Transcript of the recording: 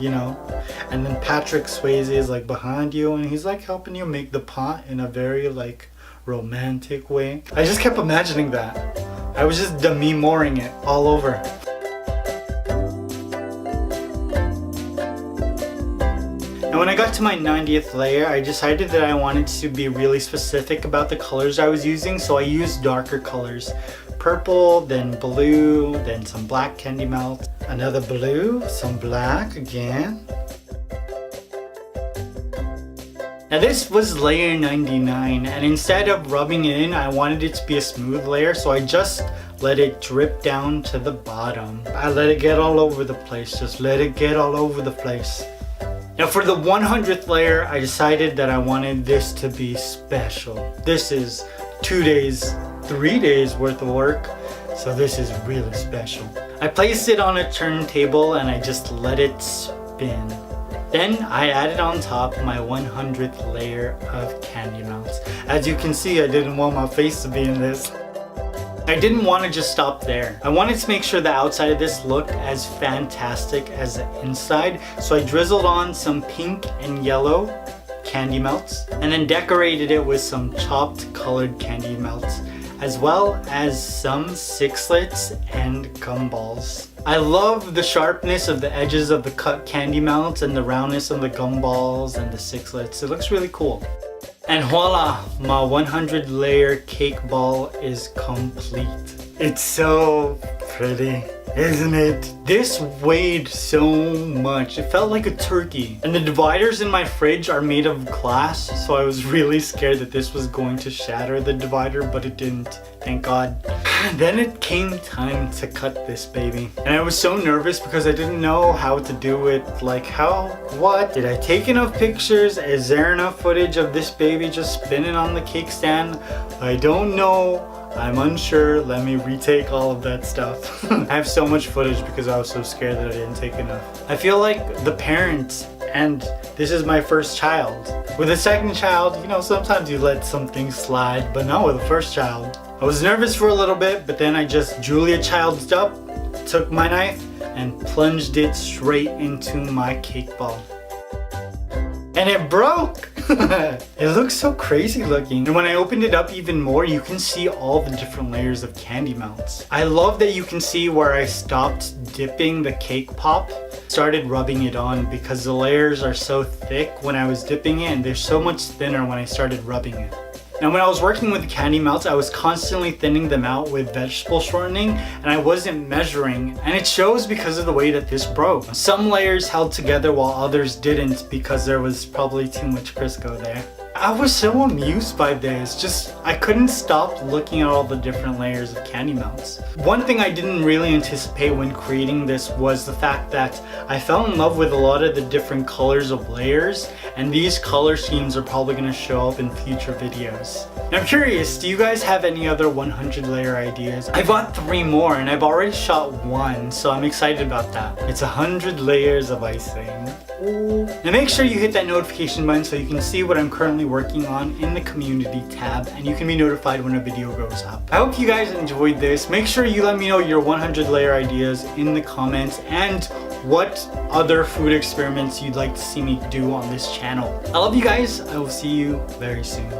you know. And then Patrick Swayze is like behind you and he's like helping you make the pot in a very like romantic way. I just kept imagining that. I was just demi-mooring it all over. And when I got to my 90th layer, I decided that I wanted to be really specific about the colors I was using, so I used darker colors. Purple, then blue, then some black candy melt, another blue, some black again. Now this was layer 99, and instead of rubbing it in, I wanted it to be a smooth layer, so I just let it drip down to the bottom. I let it get all over the place, just let it get all over the place. Now for the 100th layer, I decided that I wanted this to be special. This is 2 days, 3 days worth of work, so this is really special. I placed it on a turntable and I just let it spin. Then I added on top my 100th layer of candy melts. As you can see, I didn't want my face to be in this. I didn't want to just stop there. I wanted to make sure the outside of this looked as fantastic as the inside, so I drizzled on some pink and yellow candy melts and then decorated it with some chopped colored candy melts, as well as some sixlets and gumballs. I love the sharpness of the edges of the cut candy melts and the roundness of the gumballs and the sixlets. It looks really cool. And voila, my 100 layer cake ball is complete. It's so pretty, isn't it? This weighed so much. It felt like a turkey. And the dividers in my fridge are made of glass, so I was really scared that this was going to shatter the divider, but it didn't. Thank God. Then it came time to cut this baby. And I was so nervous because I didn't know how to do it. Like how? What? Did I take enough pictures? Is there enough footage of this baby just spinning on the cake stand? I don't know. I'm unsure. Let me retake all of that stuff. I have so much footage because I was so scared that I didn't take enough. I feel like the parent, and this is my first child. With a second child, you know, sometimes you let some things slide, but not with the first child. I was nervous for a little bit, but then I just Julia Child'd up, took my knife, and plunged it straight into my cake ball. And it broke! It looks so crazy looking. And when I opened it up even more, you can see all the different layers of candy melts. I love that you can see where I stopped dipping the cake pop, started rubbing it on, because the layers are so thick when I was dipping it and they're so much thinner when I started rubbing it. Now when I was working with the candy melts, I was constantly thinning them out with vegetable shortening and I wasn't measuring, and it shows because of the way that this broke. Some layers held together while others didn't because there was probably too much Crisco there. I was so amused by this, just I couldn't stop looking at all the different layers of candy melts. One thing I didn't really anticipate when creating this was the fact that I fell in love with a lot of the different colors of layers, and these color schemes are probably going to show up in future videos. Now I'm curious, do you guys have any other 100 layer ideas? I bought 3 more and I've already shot 1, so I'm excited about that. It's 100 layers of icing. Ooh. Now make sure you hit that notification button so you can see what I'm currently working on in the community tab, and you can be notified when a video goes up. I hope you guys enjoyed this. Make sure you let me know your 100 layer ideas in the comments and what other food experiments you'd like to see me do on this channel. I love you guys. I will see you very soon.